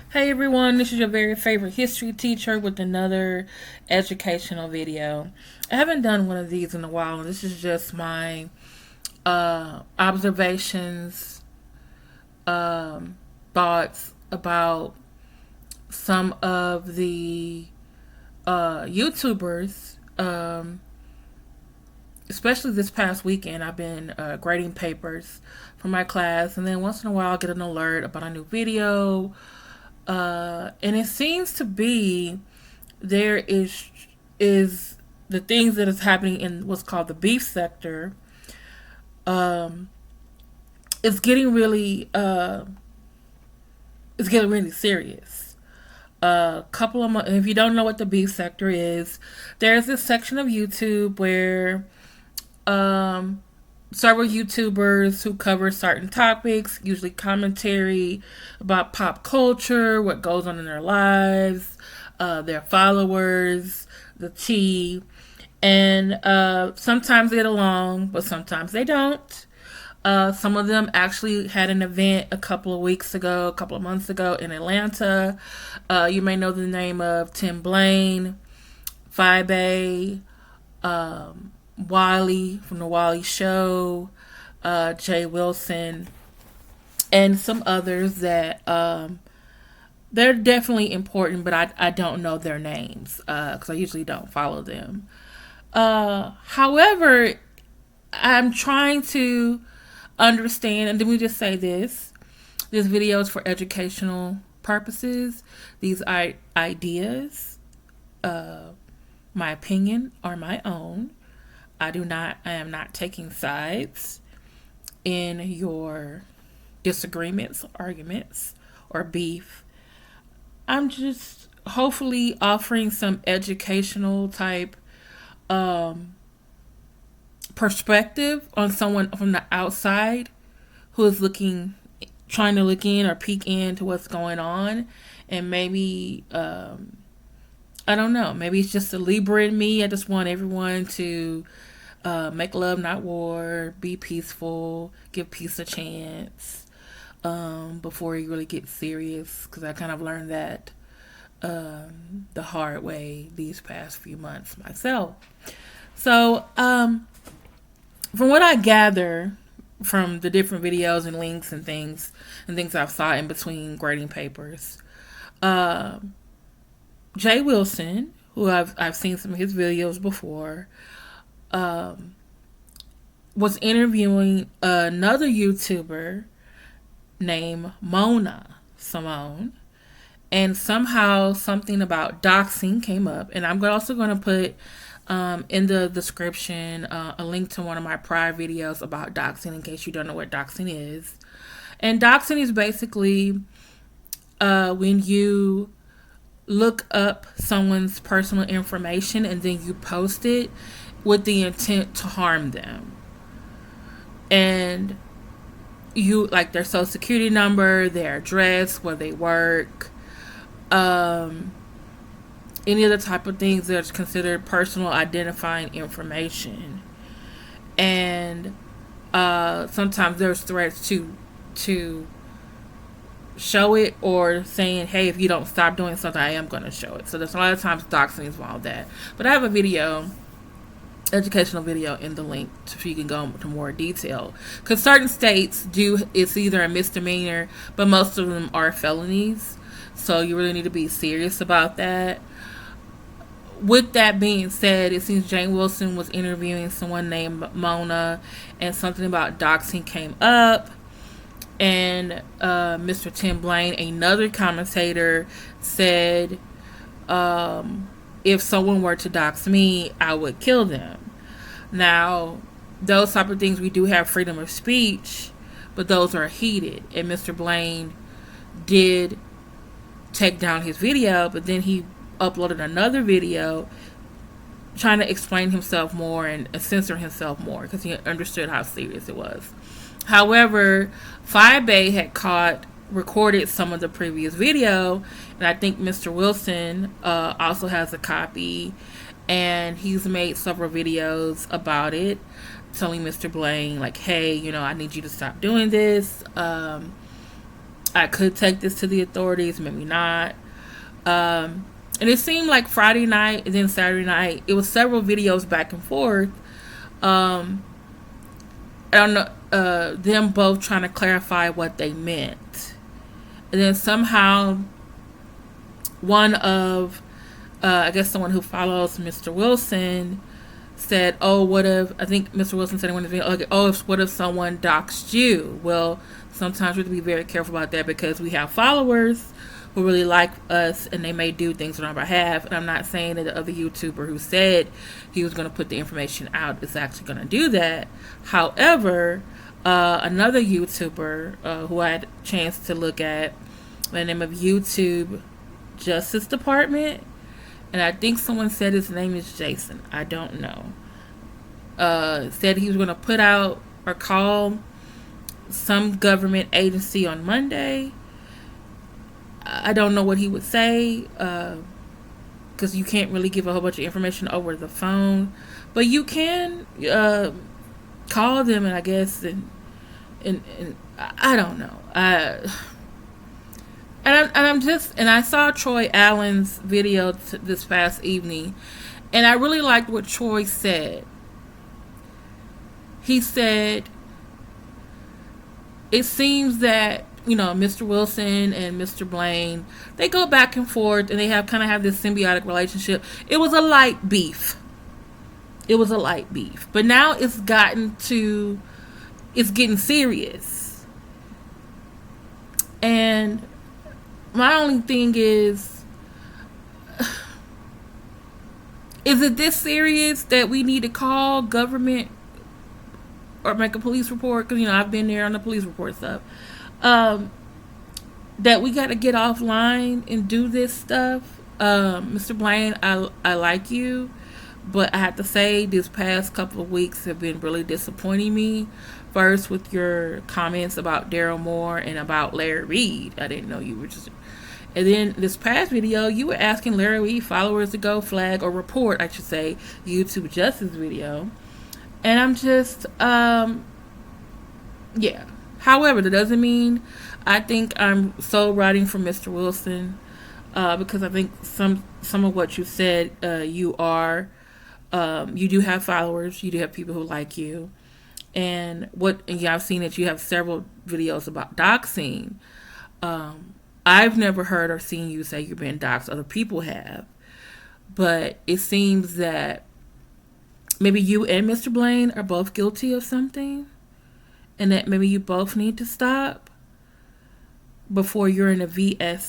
Hey everyone, this is your very favorite history teacher with another educational video. I haven't done one of these in a while, and this is just my observations, thoughts about some of the YouTubers. Especially this past weekend, I've been grading papers for my class, and then once in a while I'll get an alert about a new video. And it seems to be there is the things that is happening in what's called the beef sector. Um, it's getting really serious. A couple of months, if you don't know what the beef sector is, there's this section of YouTube where um, several YouTubers who cover certain topics, usually commentary about pop culture, what goes on in their lives, their followers, the tea, and sometimes they get along, but sometimes they don't. Some of them actually had an event a couple of weeks ago, a couple of months ago in Atlanta. You may know the name of Tim Blaine, Fibe, Wiley from the Wiley Show, Jay Wilson, and some others that they're definitely important, but I don't know their names because I usually don't follow them. However, I'm trying to understand, and let me just say this: this video is for educational purposes. These ideas, my opinion, are my own. I am not taking sides in your disagreements, arguments, or beef. I'm just hopefully offering some educational type um, perspective on someone from the outside who is trying to look in or peek into what's going on. And maybe, I don't know, maybe it's just a Libra in me. I just want everyone to make love, not war, be peaceful, give peace a chance before you really get serious. Because I kind of learned that the hard way these past few months myself. So, from what I gather from the different videos and links and things I've saw in between grading papers, uh, Jay Wilson, who I've seen some of his videos before, um, was interviewing another YouTuber named Mona Simone, and somehow something about doxing came up. And I'm also going to put in the description a link to one of my prior videos about doxing in case you don't know what doxing is. And doxing is basically when you look up someone's personal information and then you post it with the intent to harm them. And you like their social security number, their address, where they work, um, any other type of things that's considered personal identifying information. And sometimes there's threats to show it, or saying, hey, if you don't stop doing something, I am going to show it. So there's a lot of times doxing involved that. But I have a video, educational video, in the link so you can go into more detail, because certain states do, it's either a misdemeanor, but most of them are felonies, so you really need to be serious about that. With that being said, it seems Jane Wilson was interviewing someone named Mona, and something about doxing came up. And Mr. Tim Blaine, another commentator, said, if someone were to dox me, I would kill them. Now, those type of things, we do have freedom of speech, but those are heated. And Mr. Blaine did take down his video, but then he uploaded another video trying to explain himself more and censor himself more because he understood how serious it was. However, Fibe had recorded some of the previous video, and I think Mr. Wilson also has a copy, and he's made several videos about it, telling Mr. Blaine, like, hey, I need you to stop doing this. I could take this to the authorities, maybe not. And it seemed like Friday night and then Saturday night, it was several videos back and forth. Um, I don't know, them both trying to clarify what they meant. And then somehow one of, I guess someone who follows Mr. Wilson said, "Oh, what if?" I think Mr. Wilson said in one of the videos, "Oh, what if someone doxed you?" Well, sometimes we have to be very careful about that because we have followers who really like us and they may do things on our behalf. And I'm not saying that the other YouTuber who said he was going to put the information out is actually going to do that. However, another YouTuber who I had a chance to look at by the name of YouTube Justice Department, and I think someone said his name is Jason. I don't know. Said he was going to put out or call some government agency on Monday. I don't know what he would say because you can't really give a whole bunch of information over the phone, but you can call them, and I guess and I don't know. And I saw Troy Allen's video this past evening, and I really liked what Troy said. He said, it seems that, Mr. Wilson and Mr. Blaine, they go back and forth and they kind of have this symbiotic relationship. It was a light beef. But now it's getting serious. And my only thing is it this serious that we need to call government or make a police report? Because, I've been there on the police report stuff. That we got to get offline and do this stuff. Mr. Blaine, I like you, but I have to say these past couple of weeks have been really disappointing me. First with your comments about Daryl Moore and about Larry Reed. I didn't know you were just... And then this past video, you were asking Larry Reed followers to go flag or report, I should say, YouTube Justice video. And I'm just, yeah. However, that doesn't mean I think I'm so riding for Mr. Wilson, because I think some of what you said, you do have followers, you do have people who like you, and I've seen that you have several videos about doxing. I've never heard or seen you say you're being doxed. Other people have, but it seems that maybe you and Mr. Blaine are both guilty of something, and that maybe you both need to stop before you're in a VS situation.